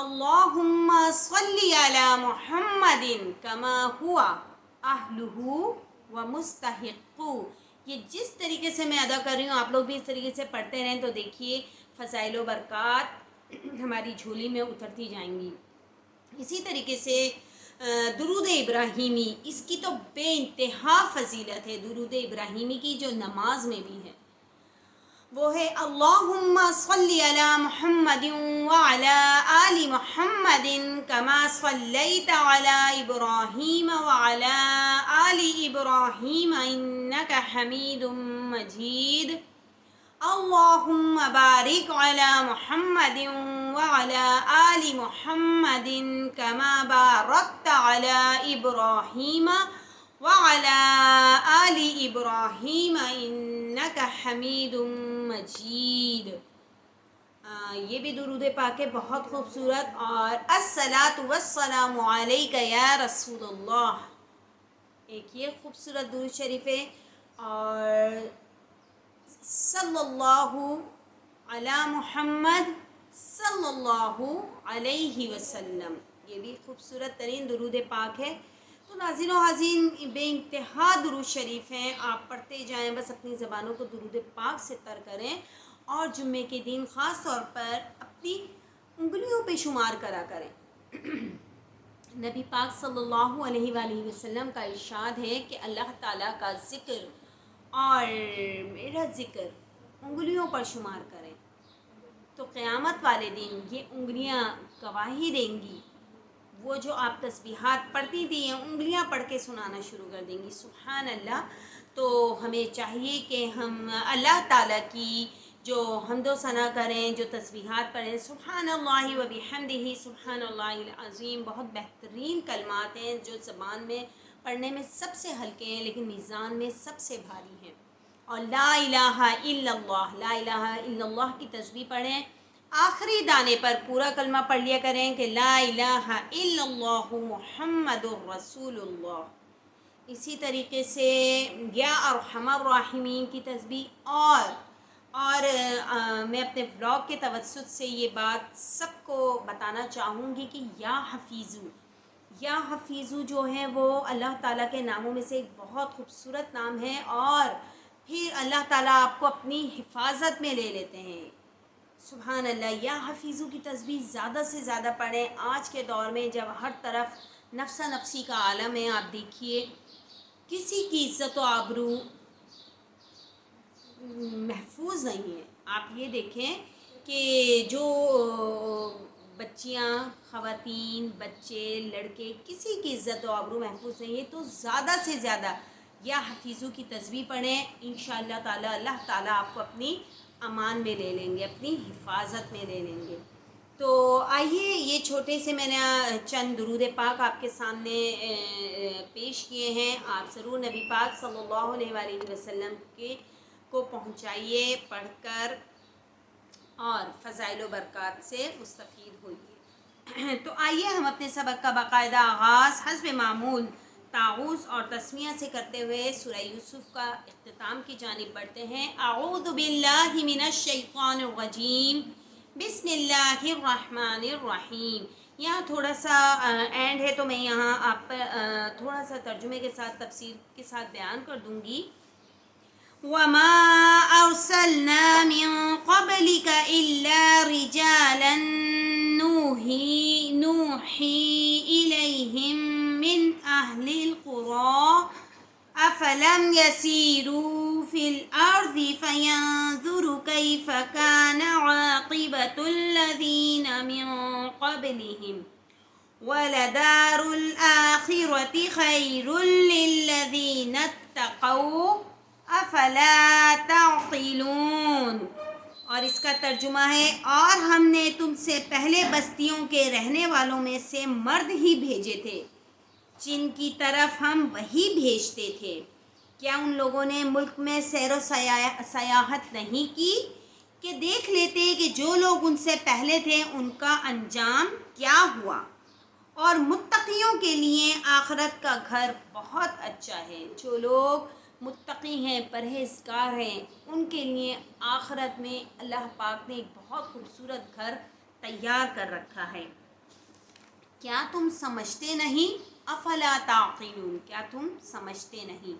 اللہم صلی علی محمد کما ہوا اہلہ و مستحق. یہ جس طریقے سے میں ادا کر رہی ہوں آپ لوگ بھی اس طریقے سے پڑھتے رہیں تو دیکھیے فضائل و برکات ہماری جھولی میں اترتی جائیں گی. اسی طریقے سے درود ابراہیمی، اس کی تو بے انتہا فضیلت ہے. درود ابراہیمی کی جو نماز میں بھی ہے وہ ہے اللہم صلی علی محمد وعلی آل محمد کما صلیت علی ابراہیم وعلی آل ابراہیم انک حمید مجید. اللہم بارک علی محمد وعلی آل محمد کما بارکت علی ابراہیم وعلی آل ابراہیم انک حمید مجید. یہ بھی درود پاک ہے بہت خوبصورت. اور الصلاۃ والسلام علیک یا رسول اللہ، ایک یہ خوبصورت درود شریف ہے. اور صلی اللہ علی محمد صلی اللہ علیہ وسلم، یہ بھی خوبصورت ترین درود پاک ہے. تو ناظرین و حاضرین بے انتہا درود شریف ہیں، آپ پڑھتے جائیں، بس اپنی زبانوں کو درود پاک سے تر کریں. اور جمعے کے دن خاص طور پر اپنی انگلیوں پہ شمار کرا کریں. نبی پاک صلی اللہ علیہ وآلہ وسلم کا ارشاد ہے کہ اللہ تعالیٰ کا ذکر اور میرا ذکر انگلیوں پر شمار کریں تو قیامت والے دن یہ انگلیاں گواہی دیں گی. وہ جو آپ تسبیحات پڑھتی تھیں انگلیاں پڑھ کے سنانا شروع کر دیں گی. سبحان اللہ. تو ہمیں چاہیے کہ ہم اللہ تعالیٰ کی جو حمد و ثنا کریں، جو تسبیحات پڑھیں. سبحان اللہ و بحمدہ سبحان اللہ العظیم بہت بہترین کلمات ہیں جو زبان میں پڑھنے میں سب سے ہلکے ہیں لیکن میزان میں سب سے بھاری ہیں. اور لا الہ الا اللہ، لا الہ الا اللہ کی تسبیح پڑھیں. آخری دانے پر پورا کلمہ پڑھ لیا کریں کہ لا الہ الا اللہ محمد الرسول اللہ. اسی طریقے سے یا ارحم الراحمین کی تسبیح. اور میں اپنے بلاگ کے توسط سے یہ بات سب کو بتانا چاہوں گی کہ یا حفیظو، یا حفیظو جو ہے وہ اللہ تعالیٰ کے ناموں میں سے ایک بہت خوبصورت نام ہے. اور پھر اللہ تعالیٰ آپ کو اپنی حفاظت میں لے لیتے ہیں. سبحان اللہ. یا حفیظو کی تسبیح زیادہ سے زیادہ پڑھیں. آج کے دور میں جب ہر طرف نفسا نفسی کا عالم ہے، آپ دیکھیے کسی کی عزت و آبرو محفوظ نہیں ہے. آپ یہ دیکھیں کہ جو بچیاں، خواتین، بچے، لڑکے، کسی کی عزت و آبرو محفوظ نہیں ہے. تو زیادہ سے زیادہ یا حفیظو کی تسبیح پڑھیں. انشاءاللہ تعالی اللہ تعالیٰ آپ کو اپنی امان میں لے لیں گے، اپنی حفاظت میں لے لیں گے. تو آئیے یہ چھوٹے سے میں نے چند درود پاک آپ کے سامنے پیش کیے ہیں. آپ ضرور نبی پاک صلی اللہ علیہ وآلہ وسلم کو پہنچائیے پڑھ کر اور فضائل و برکات سے مستفید ہوئیے. تو آئیے ہم اپنے سبق کا باقاعدہ آغاز حسب معمول تعوذ اور تسمیہ سے کرتے ہوئے سورہ یوسف کا اختتام کی جانب بڑھتے ہیں. اعوذ باللہ من الشیطان الرجیم، بسم اللہ الرحمن الرحیم. یہاں تھوڑا سا اینڈ ہے تو میں یہاں آپ پر تھوڑا سا ترجمے کے ساتھ تفسیر کے ساتھ بیان کر دوں گی. وَمَا أَرْسَلْنَا مِن قَبْلِكَ إِلَّا رِجَالًا نُوحِي إِلَيْهِم مِّنْ أَهْلِ الْقُرَىٰ أَفَلَمْ يَسِيرُوا فِي الْأَرْضِ فَيَنظُرُوا كَيْفَ كَانَ عَاقِبَةُ الَّذِينَ مِن قَبْلِهِمْ وَلَدَارُ الْآخِرَةِ خَيْرٌ لِّلَّذِينَ اتَّقَوْا افلا تعقلون. اور اس کا ترجمہ ہے، اور ہم نے تم سے پہلے بستیوں کے رہنے والوں میں سے مرد ہی بھیجے تھے جن کی طرف ہم وہی بھیجتے تھے. کیا ان لوگوں نے ملک میں سیر و سیاحت نہیں کی کہ دیکھ لیتے کہ جو لوگ ان سے پہلے تھے ان کا انجام کیا ہوا. اور متقیوں کے لیے آخرت کا گھر بہت اچھا ہے. جو لوگ متقی ہیں، پرہیزگار ہیں، ان کے لیے آخرت میں اللہ پاک نے ایک بہت خوبصورت گھر تیار کر رکھا ہے. کیا تم سمجھتے نہیں؟ افلا تعقلون، کیا تم سمجھتے نہیں؟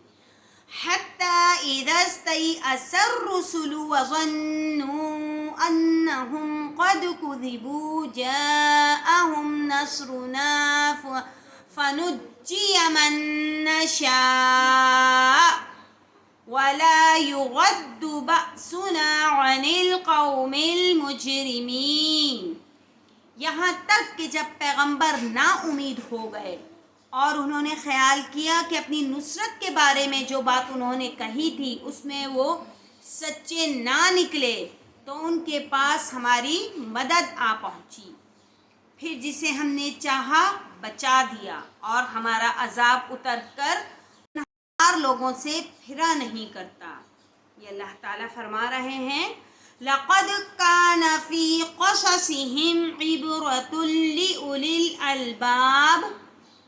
حتی اذا استیأس الرسل وظنوا انہم قد کذبوا جاءہم نصرنا فنجی من نشاء ولا يغد بأسنا عن القوم المجرمین، یہاں تک کہ جب پیغمبر نا امید ہو گئے اور انہوں نے خیال کیا کہ اپنی نصرت کے بارے میں جو بات انہوں نے کہی تھی اس میں وہ سچے نہ نکلے، تو ان کے پاس ہماری مدد آ پہنچی، پھر جسے ہم نے چاہا بچا دیا، اور ہمارا عذاب اتر کر لوگوں سے پھرا نہیں کرتا۔ یہ اللہ تعالیٰ فرما رہے ہیں لَقَدْ كَانَ فِي قَصَصِهِمْ عِبْرَةٌ لِأُولِي الْأَلْبَابِ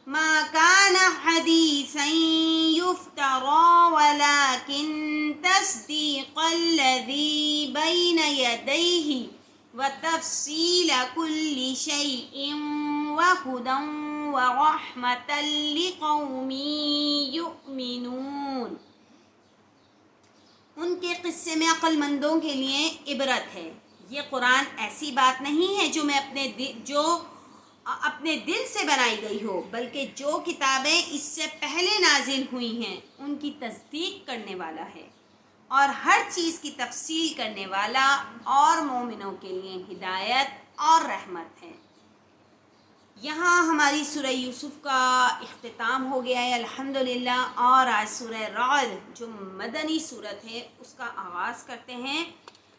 مَا كَانَ حَدِيثًا يُفْتَرَى وَلَكِنْ تَصْدِيقَ الَّذِي بَيْنَ يَدَيْهِ وَتَفْصِيلَ كُلِّ شَيْءٍ وَهُدًى وَرَحْمَةً لِقَوْمٍ يُؤْمِنُونَ۔ ان کے قصے میں عقل مندوں کے لیے عبرت ہے۔ یہ قرآن ایسی بات نہیں ہے جو اپنے دل سے بنائی گئی ہو، بلکہ جو کتابیں اس سے پہلے نازل ہوئی ہیں ان کی تصدیق کرنے والا ہے، اور ہر چیز کی تفصیل کرنے والا، اور مومنوں کے لیے ہدایت اور رحمت ہے۔ یہاں ہماری سورہ یوسف کا اختتام ہو گیا ہے الحمدللہ، اور آج سورہ رعد جو مدنی صورت ہے اس کا آغاز کرتے ہیں۔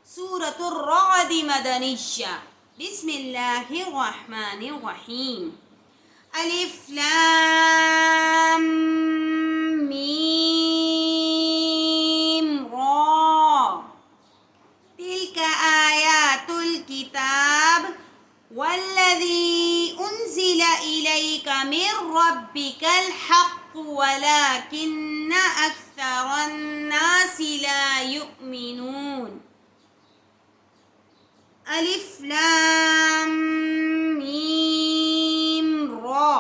سورۃ الرعد مدنیہ، بسم اللہ الرحمن الرحیم، الف لام میم را، تلک آیات الکتاب والذی انزل الیک من ربک الحق ولکن اکثر الناس لا یؤمنون۔ الف لام میم را،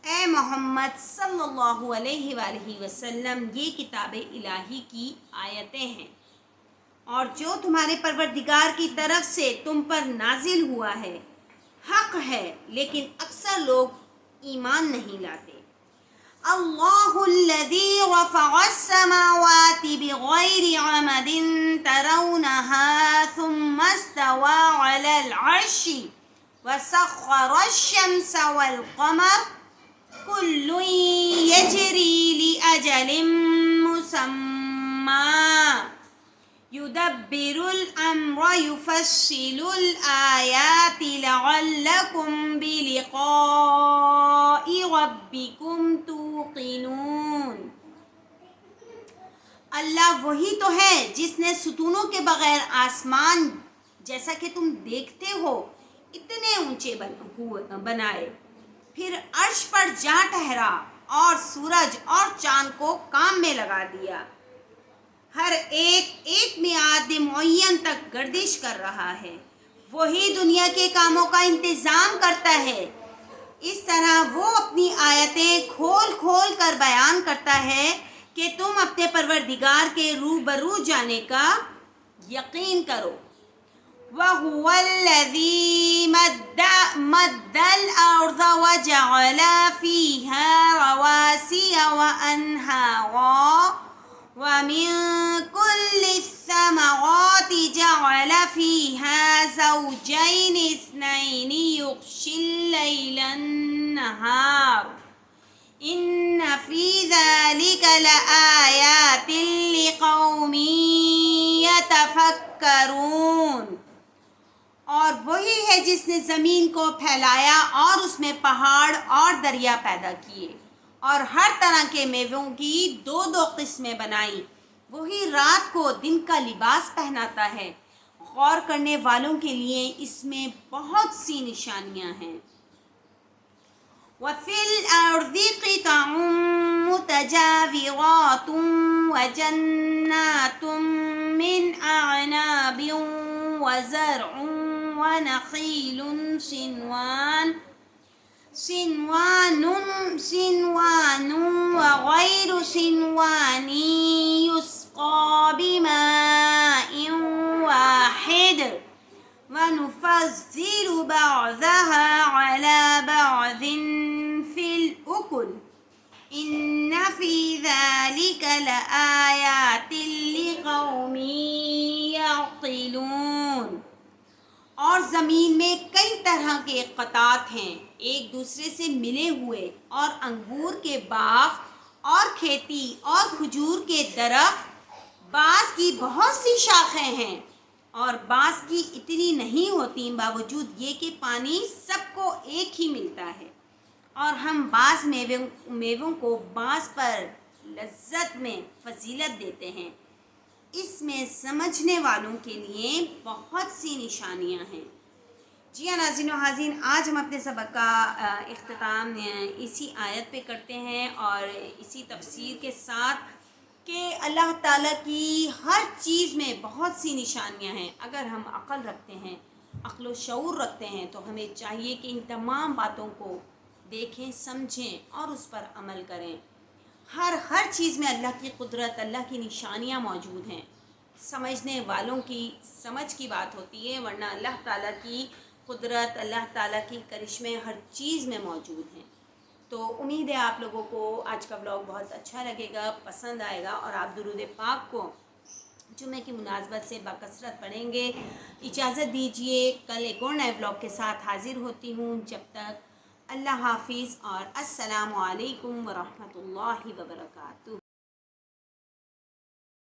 اے محمد صلی اللہ علیہ وآلہ وسلم، یہ کتاب الہی کی آیتیں ہیں اور جو تمہارے پروردگار کی طرف سے تم پر نازل ہوا ہے، حق ہے، لیکن اکثر لوگ ایمان نہیں لاتے۔ اللہ الذی رفع السماوات بغیر عمد ترونها ثم استوى على العرش وسخر الشمس والقمر كل يجري لأجل مسمى يدبر الأمر يفصل الآيات لعلكم بلقاء ربكم توقنون۔ اللہ وہی تو ہے جس نے ستونوں کے بغیر آسمان جیسا کہ تم دیکھتے ہو اتنے اونچے بنائے، پھر عرش پر جا ٹھہرا اور سورج اور چاند کو کام میں لگا دیا، ہر ایک میعاد معین تک گردش کر رہا ہے، وہی دنیا کے کاموں کا انتظام کرتا ہے۔ اس طرح وہ اپنی آیتیں کھول کھول کر بیان کرتا ہے کہ تم اپنے پروردگار کے روبرو جانے کا یقین کرو۔ وَهُوَ الَّذِي مَدَّ الْأَرْضَ وَجَعَلَ فِيهَا رَوَاسِيَ وَأَنْهَارًا وَمِن كُلِّ الثَّمَرَاتِ جَعَلَ فِيهَا زَوْجَيْنِ اثْنَيْنِ يُغْشِي اللَّيْلَ النَّهَارَ إِنَّ فِي ذَلِكَ لَآيَاتٍ لِقَوْمٍ يَتَفَكَّرُونَ۔ اور وہی ہے جس نے زمین کو پھیلایا اور اس میں پہاڑ اور دریا پیدا کیے، اور ہر طرح کے میووں کی دو دو قسمیں بنائیں، وہی رات کو دن کا لباس پہناتا ہے، غور کرنے والوں کے لیے اس میں بہت سی نشانیاں ہیں۔ وَفِي الْأَرْضِ قِطَعٌ مُتَجَاوِرَاتٌ وَجَنَّاتٌ مِّنْ أَعْنَابٍ وَزَرْعٌ وَنَخِيلٌ صِنْوَانٌ صنوان وغير صنوان يسقى بماء واحد ونفضل بعضها على بعض في الأكل إن في ذلك لآيات لقوم يعقلون۔ اور زمین میں کئی طرح کے قطعات ہیں ایک دوسرے سے ملے ہوئے، اور انگور کے باغ اور کھیتی اور کھجور کے درخت، بعض کی بہت سی شاخیں ہیں اور بعض کی اتنی نہیں ہوتی، باوجود یہ کہ پانی سب کو ایک ہی ملتا ہے، اور ہم بعض میووں کو بعض پر لذت میں فضیلت دیتے ہیں۔ اس میں سمجھنے والوں کے لیے بہت سی نشانیاں ہیں۔ جی ہاں ناظرین و حاضرین، آج ہم اپنے سبق کا اختتام اسی آیت پہ کرتے ہیں اور اسی تفسیر کے ساتھ کہ اللہ تعالیٰ کی ہر چیز میں بہت سی نشانیاں ہیں۔ اگر ہم عقل رکھتے ہیں، عقل و شعور رکھتے ہیں، تو ہمیں چاہیے کہ ان تمام باتوں کو دیکھیں، سمجھیں اور اس پر عمل کریں۔ ہر چیز میں اللہ کی قدرت، اللہ کی نشانیاں موجود ہیں۔ سمجھنے والوں کی سمجھ کی بات ہوتی ہے، ورنہ اللہ تعالیٰ کی قدرت، اللہ تعالیٰ کی کرشمے ہر چیز میں موجود ہیں۔ تو امید ہے آپ لوگوں کو آج کا ولاگ بہت اچھا لگے گا، پسند آئے گا، اور آپ درود پاک کو جمعے کی مناسبت سے بکثرت پڑھیں گے۔ اجازت دیجیے، کل ایک اور نئے ولاگ کے ساتھ حاضر ہوتی ہوں۔ جب تک اللہ حافظ اور السلام علیکم ورحمۃ اللہ وبرکاتہ۔